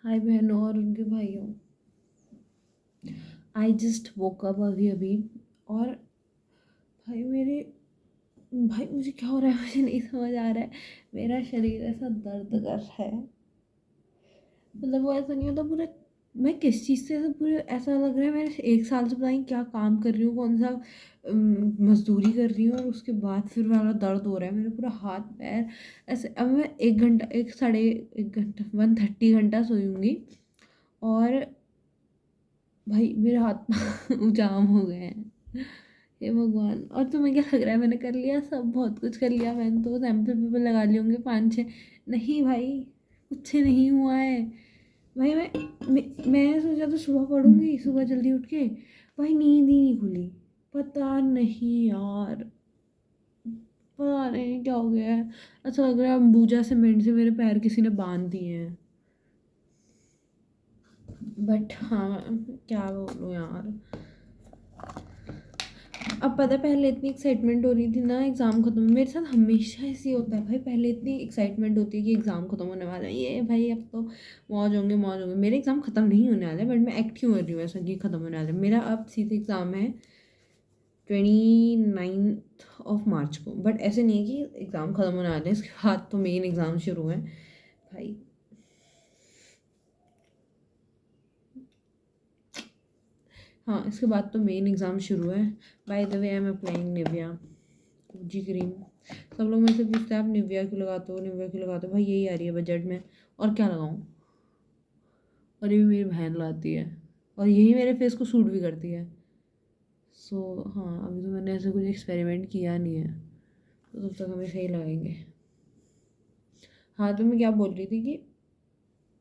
हाय बहनों और उनके भाइयों। आई जस्ट वोक अप अभी अभी। और भाई मुझे क्या हो रहा है मुझे नहीं समझ आ रहा है। मेरा शरीर ऐसा दर्द कर रहा है। मतलब वो ऐसा नहीं होता पूरा। मैं किस चीज़ से ऐसा पूरे ऐसा लग रहा है मैं 1 साल से पता नहीं क्या काम कर रही हूँ, कौन सा मजदूरी कर रही हूँ, और उसके बाद फिर वाला दर्द हो रहा है मेरे पूरा हाथ पैर ऐसे। अब मैं 1 घंटा, एक साढ़े 1 घंटा 130 घंटा सोऊंगी। और भाई मेरे हाथ जाम हो गए हैं। हे भगवान। और तुम्हें क्या लग रहा है मैंने कर लिया? सब बहुत कुछ कर लिया मैंने। तो सैम्पल पेपर लगा लिए होंगे 5-6। नहीं भाई, कुछ नहीं हुआ है। भाई मैंने सोचा तो सुबह पढ़ूंगी, सुबह जल्दी उठ के। भाई नींद ही नहीं खुली। पता नहीं यार, पता नहीं क्या हो गया है। ऐसा लग रहा है अंबुजा सीमेंट से मेरे पैर किसी ने बांध दिए हैं। बट हाँ, क्या बोलूँ यार। अब पता है, पहले इतनी एक्साइटमेंट हो रही थी ना एग्ज़ाम खत्म। मेरे साथ हमेशा ऐसे ही होता है भाई। पहले इतनी एक्साइटमेंट होती है कि एग्ज़ाम खत्म होने वाला है, ये भाई अब तो मौज होंगे मौज होंगे। मेरे एग्ज़ाम खत्म नहीं होने वाले, बट मैं एक्ट क्यों कर रही हूँ ऐसा कि खत्म होने वाला है। मेरा अब सीधे एग्ज़ाम है 29 ऑफ मार्च को। बट ऐसे नहीं है कि एग्ज़ाम ख़त्म होने वाले हैं, इसके बाद तो मेन एग्ज़ाम शुरू है भाई। हाँ, इसके बाद तो मेन एग्ज़ाम शुरू है। By the way I am applying Nivea जी क्रीम। सब लोग मेरे से पूछते हैं आप निविया क्यों लगाते हो, निविया क्यों लगाते हो? भाई यही आ रही है बजट में, और क्या लगाऊँ? और ये भी मेरी बहन लाती है, और यही मेरे फेस को सूट भी करती है। सो हाँ, अभी तो मैंने ऐसे कुछ एक्सपेरिमेंट किया नहीं है, तो तब तक हमें सही लगाएंगे। हाँ, तो मैं क्या बोल रही थी कि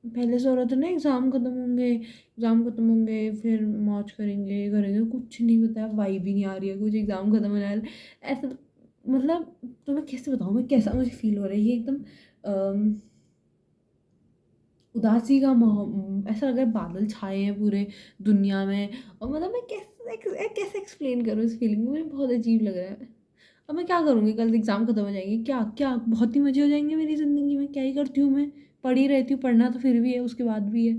पहले से हो रहा था ना एग्ज़ाम ख़त्म होंगे, एग्ज़ाम ख़त्म होंगे फिर मौज करेंगे करेंगे, कुछ नहीं बताया। वाइब भी नहीं आ रही है कुछ। एग्ज़ाम ख़त्म होने वाला है ऐसा। मतलब तो मैं कैसे बताऊँ मैं कैसा मुझे फ़ील हो रहा है। ये एकदम उदासी का ऐसा लग रहा है बादल छाए हैं पूरे दुनिया में। और मतलब मैं कैसे एक्सप्लेन करूँ इस फीलिंग को। मुझे बहुत अजीब लग रहा है। अब मैं क्या करूँगी? कल एग्ज़ाम ख़त्म हो जाएंगे, क्या क्या बहुत ही मज़े हो जाएंगे मेरी ज़िंदगी में। क्या ही करती हूँ मैं, पढ़ ही रहती हूँ। पढ़ना तो फिर भी है, उसके बाद भी है।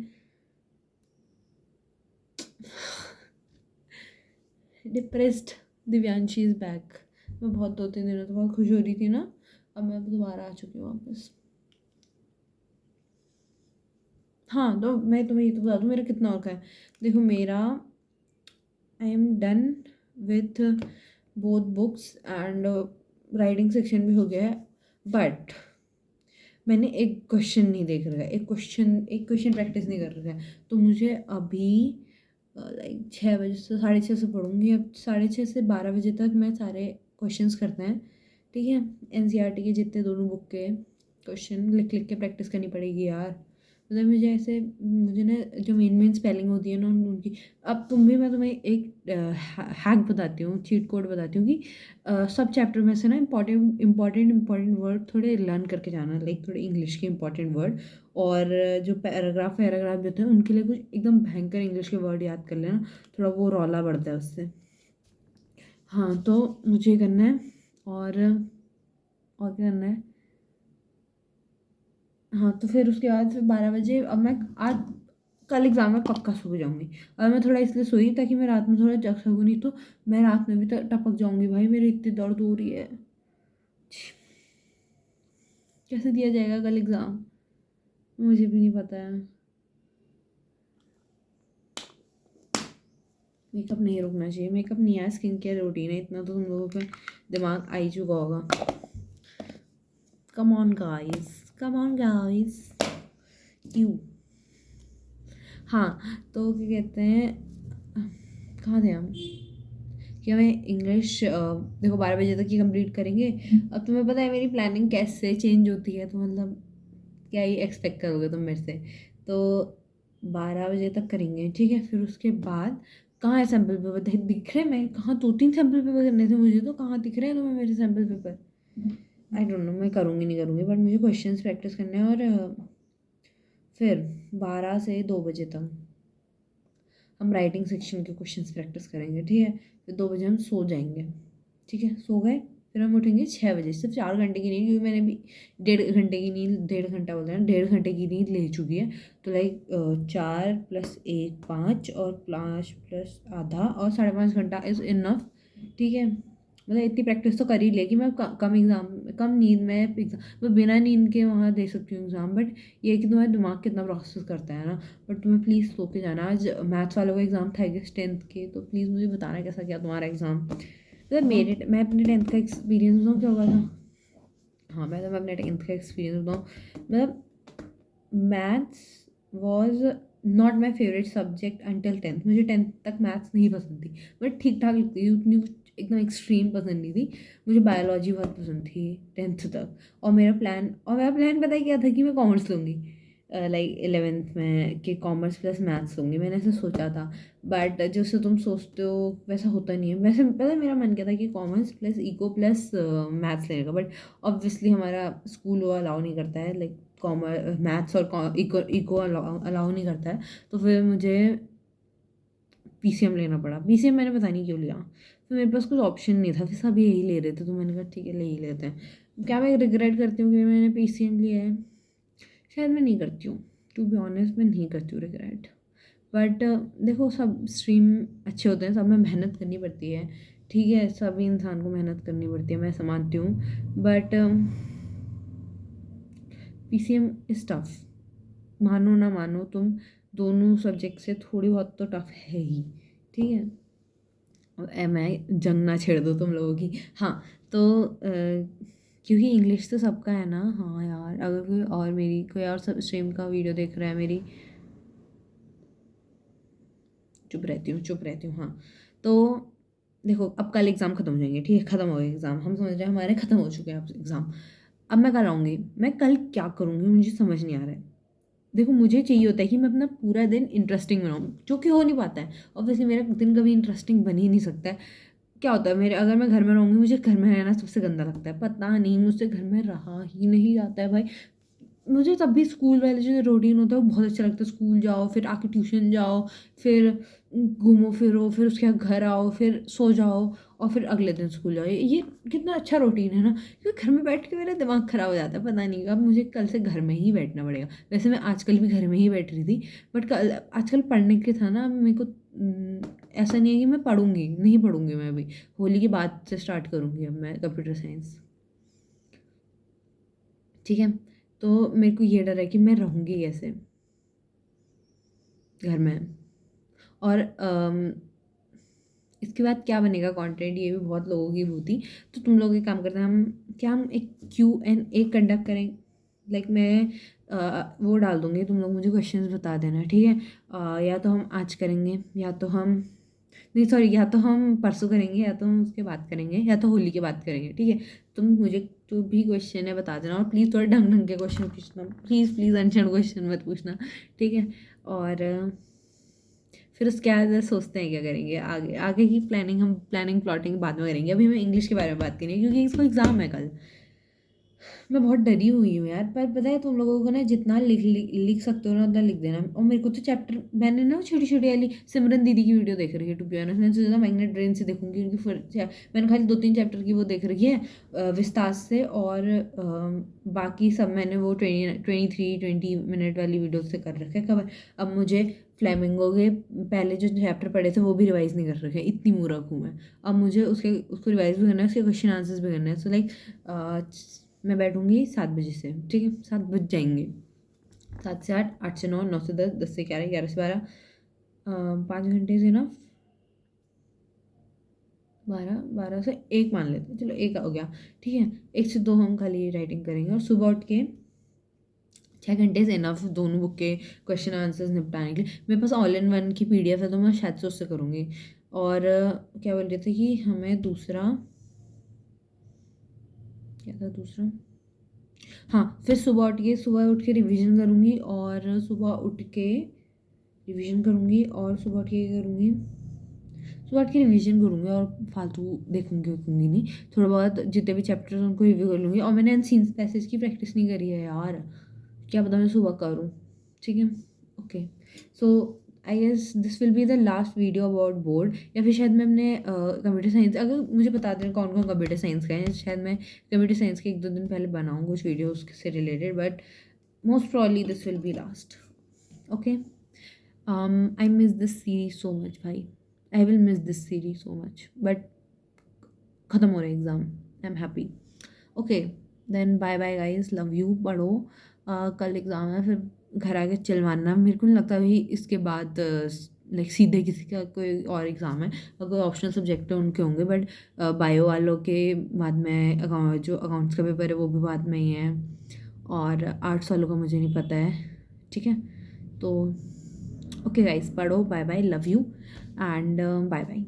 Depressed Divyanshi is back. मैं बहुत 2-3 दिनों से बहुत खुश हो रही थी ना, अब मैं दोबारा आ चुकी हूँ वापस। हाँ, तो मैं तुम्हें ये तो बता दूँ मेरा कितना और का है। देखो मेरा, I am done with both books and writing section भी हो गया है। बट मैंने एक क्वेश्चन नहीं देख रखा है, एक क्वेश्चन प्रैक्टिस नहीं कर रखा है। तो मुझे अभी लाइक 6 बजे से 6:30 से पढ़ूंगी। अब 6:30 से 12 बजे तक मैं सारे क्वेश्चंस करते हैं, ठीक है। एनसीईआरटी के जितने दोनों बुक के क्वेश्चन लिख लिख के प्रैक्टिस करनी पड़ेगी यार। मतलब मुझे ना जो मेन स्पेलिंग होती है ना उनकी। अब मैं तुम्हें एक हैक बताती हूँ, चीट कोड बताती हूँ कि सब चैप्टर में से ना इंपॉर्टेंट वर्ड थोड़े लर्न करके जाना, लाइक थोड़े इंग्लिश के इंपॉर्टेंट वर्ड। और जो पैराग्राफ जो थे उनके लिए कुछ एकदम भयंकर इंग्लिश के वर्ड याद कर लेना, थोड़ा वो रौला बढ़ता है उससे। हाँ, तो मुझे करना है। और क्या करना है? हाँ, तो फिर उसके बाद फिर 12 बजे, अब मैं आज कल एग्ज़ाम में पक्का सो जाऊँगी। और मैं थोड़ा इसलिए सोई ताकि मैं रात में थोड़ा जग सकूँ, नहीं तो मैं रात में भी टपक जाऊँगी भाई। मेरी इतनी दर्द हो रही है। कैसे दिया जाएगा कल एग्ज़ाम, मुझे भी नहीं पता है। मेकअप नहीं रुकना चाहिए। मेकअप नहीं है, स्किन केयर रूटीन है, इतना तो तुम लोगों के दिमाग आ ही चुका होगा। Come on guys, come on guys. You. हाँ, तो क्या कहते हैं, कहाँ थे हम? कि हमें इंग्लिश देखो 12 बजे तक ही कंप्लीट करेंगे। अब तुम्हें पता है मेरी प्लानिंग कैसे चेंज होती है, तो मतलब क्या ही एक्सपेक्ट करोगे तुम मेरे से। तो 12 बजे तक करेंगे, ठीक है। फिर उसके बाद कहाँ है सैम्पल पेपर? दिख रहे? मैं कहाँ 2-3 सैम्पल पेपर करने थे मुझे, तो कहाँ दिख रहे हैं तुम्हें मेरे sample paper? I don't know, मैं करूँगी नहीं करूँगी, बट मुझे क्वेश्चंस प्रैक्टिस करने हैं। और फिर 12 से 2 बजे तक हम राइटिंग सेक्शन के क्वेश्चंस प्रैक्टिस करेंगे, ठीक है। फिर 2 बजे हम सो जाएंगे, ठीक है। सो गए, फिर हम उठेंगे 6 बजे, सिर्फ 4 घंटे की नींद, क्योंकि मैंने भी 1.5 घंटे की नींद, 1.5 घंटा बोलते हैं, 1.5 घंटे की नींद ले चुकी है। तो लाइक 4 + 1 5, और 5 प्लस आधा, और 5.5 घंटा इज़ इनफ। ठीक है, मतलब इतनी प्रैक्टिस तो कर ही लेगी मैं। कम एग्ज़ाम, कम नींद में एग्ज़ाम, मैं बिना नींद के वहाँ दे सकती हूँ एग्ज़ाम। बट ये है कि तुम्हारा दिमाग कितना प्रोसेस करता है ना। बट तुम्हें प्लीज़ सो के जाना। आज मैथ्स वालों का एग्ज़ाम था 10th के, तो प्लीज़ मुझे बताना कैसा गया तुम्हारा एग्ज़ाम। मतलब मैं अपने 10th का एक्सपीरियंस बताऊँ क्या होगा था। हाँ, मैं तुम्हें अपने 10th का एक्सपीरियंस बताऊँ। मतलब maths was not my favourite subject until 10th। मुझे 10th तक मैथ्स नहीं पसंद थी, बट ठीक ठाक लगती थी, उतनी कुछ एकदम एक्सट्रीम पसंद नहीं थी। मुझे बायोलॉजी बहुत पसंद थी 10th तक। और मेरा प्लान पता है क्या था, कि मैं कॉमर्स लूँगी, लाइक 11th में, कि कॉमर्स प्लस मैथ्स लूँगी, मैंने ऐसे सोचा था। बट जैसे तुम सोचते हो वैसा होता नहीं है। वैसे पता है मेरा मन क्या था, कि commerce plus eco plus maths लेने का, बट ऑब्वियसली हमारा स्कूल वो अलाउ नहीं करता है, लाइक मैथ्स और इको अलाउ नहीं करता है। तो फिर मुझे पीसीएम लेना पड़ा। पीसीएम मैंने पता नहीं क्यों लिया, फिर मेरे पास कुछ ऑप्शन नहीं था, फिर सब यही ले रहे थे, तो मैंने कहा ठीक है ले ही लेते हैं। क्या मैं रिग्रेट करती हूँ कि मैंने पीसीएम लिया है? शायद मैं नहीं करती हूँ, टू बी ऑनेस्ट मैं नहीं करती हूँ रिग्रेट। बट देखो, सब स्ट्रीम अच्छे होते हैं, सब में मेहनत करनी पड़ती है। ठीक है, सभी इंसान को मेहनत करनी पड़ती है, मैं समझती हूँ। बट पीसीएम इज़ टफ, मानो ना मानो तुम, दोनों सब्जेक्ट से थोड़ी बहुत तो टफ है ही। ठीक है, मैं जंग ना छेड़ दूँ तुम लोगों की। हाँ, तो क्योंकि इंग्लिश तो सबका है ना। हाँ यार, अगर कोई और सब स्ट्रीम का वीडियो देख रहा है मेरी, चुप रहती हूँ। हाँ, तो देखो, अब कल एग्ज़ाम ख़त्म हो जाएंगे। ठीक है, ख़त्म हो गए एग्ज़ाम, हम समझ रहे हैं हमारे ख़त्म हो चुके हैं अब एग्ज़ाम। अब मैं कल आऊँगी, मैं कल क्या करूँगी मुझे समझ नहीं आ रहा है। देखो, मुझे चाहिए होता है कि मैं अपना पूरा दिन इंटरेस्टिंग बनाऊँ, जो कि हो नहीं पाता है। ऑब्वियसली मेरा दिन कभी इंटरेस्टिंग बन ही नहीं सकता है। क्या होता है मेरे, अगर मैं घर में रहूँगी, मुझे घर में रहना सबसे गंदा लगता है, पता नहीं मुझसे घर में रहा ही नहीं जाता है भाई। मुझे तब भी स्कूल वाले जो रूटीन होता है वो बहुत अच्छा लगता है। स्कूल जाओ, फिर आके ट्यूशन जाओ, फिर घूमो फिरो, फिर उसके बाद घर आओ, फिर सो जाओ, और फिर अगले दिन स्कूल जाओ। ये कितना अच्छा रूटीन है ना। क्योंकि घर में बैठ के मेरा दिमाग ख़राब हो जाता है, पता नहीं, अब मुझे कल से घर में ही बैठना पड़ेगा। वैसे मैं आजकल भी घर में ही बैठ रही थी, बट कल आजकल पढ़ने के था ना, मेरे को ऐसा नहीं है कि मैं पढ़ूंगी, नहीं पढ़ूंगी मैं अभी। होली के बाद से स्टार्ट करूंगी अब मैं कंप्यूटर साइंस। ठीक है, तो मेरे को ये डर है कि मैं रहूँगी कैसे घर में। और इसके बाद क्या बनेगा कंटेंट, ये भी बहुत लोगों की भूती। तो तुम लोग एक काम करते हैं, हम एक Q&A कंडक्ट करें। लाइक मैं वो डाल दूँगी, तुम लोग मुझे क्वेश्चंस बता देना। ठीक है, या तो हम आज करेंगे, या तो हम, नहीं सॉरी, या तो हम परसों करेंगे, या तो हम उसके बाद करेंगे, या तो होली के बाद करेंगे। ठीक है, तुम मुझे जो भी क्वेश्चन है बता देना, और प्लीज़ थोड़े ढंग ढंग के क्वेश्चन पूछना, प्लीज़ अनछड़ क्वेश्चन मत पूछना। ठीक है, और फिर उसके बाद सोचते हैं क्या करेंगे आगे। आगे की प्लानिंग प्लॉटिंग बाद में करेंगे। अभी मैं इंग्लिश के बारे में बात करेंगे, क्योंकि इसको एग्ज़ाम है कल। मैं बहुत डरी हुई हूँ यार, पर पता है तुम लोगों को ना, जितना लिख सकते हो ना उतना लिख देना। और मेरे को तो चैप्टर, मैंने ना छोटी छोटी वाली सिमरन दीदी की वीडियो देख रही है, टू बी ऑनेस्ट। मैंने सोचा मैग्नेट ब्रेन से देखूंगी, उनकी मैंने खाली 2-3 चैप्टर की वो देख रखी है विस्तार से। और बाकी सब मैंने वो 20 मिनट वाली वीडियो से कर रखा है कवर। अब मुझे फ्लेमिंगो के पहले जो चैप्टर पढ़े थे वो भी रिवाइज नहीं कर रखे, इतनी मूर्ख हूँ मैं। अब मुझे उसको रिवाइज भी करना है, उसके क्वेश्चन आंसर्स भी करना है। सो लाइक मैं बैठूंगी 7 बजे से। ठीक है, 7 बज जाएंगे, 7 से 8, 8 से 9, 9 से 10, 10 से 11, 11 से 12, 5 घंटे से ना, 12 से 1 मान लेते हैं, चलो 1 हो गया। ठीक है, 1 से 2 हम खाली राइटिंग करेंगे, और सुबह उठ के 6 घंटे से इनफ दोनों बुक के क्वेश्चन आंसर्स निपटाने के लिए। मेरे पास ऑल इन वन की PDF है, तो मैं शायद से उससे करूँगी। और क्या बोल रहे थे कि हमें दूसरा, क्या था दूसरा, हाँ, फिर सुबह उठ के रिवीजन करूँगी, और सुबह उठ के करूँगी, सुबह उठ के रिवीजन करूँगी, और फालतू देखूँगी नहीं। थोड़ा बहुत जितने भी चैप्टर्स उनको रिव्यू कर लूँगी। और मैंने अनसीन पैसेज की प्रैक्टिस नहीं करी है यार, क्या पता मैं सुबह करूँ। ठीक है, okay. So I guess this will be the last video about board, या फिर शायद मैं अपने कंप्यूटर साइंस, अगर मुझे बता दें कौन कौन कंप्यूटर साइंस का है, शायद मैं कंप्यूटर साइंस के 1-2 दिन पहले बनाऊँ कुछ वीडियो उससे related, but most probably this will B last. Okay. I miss this series so much भाई. I will miss this series so much. But ख़त्म हो रहा है exam. I am happy. Okay then bye bye guys. Love you. पढ़ो. कल exam है, फिर घर आके चिल मारना. मेरे को नहीं लगता अभी इसके बाद लाइक सीधे किसी का कोई और एग्ज़ाम है. अगर ऑप्शनल सब्जेक्ट है उनके होंगे, बट बायो वालों के बाद में जो अकाउंट्स का पेपर है वो भी बाद में ही है, और आर्ट्स वालों का मुझे नहीं पता है. ठीक है. तो ओके गाइस, पढ़ो. Bye bye. Love you and bye bye.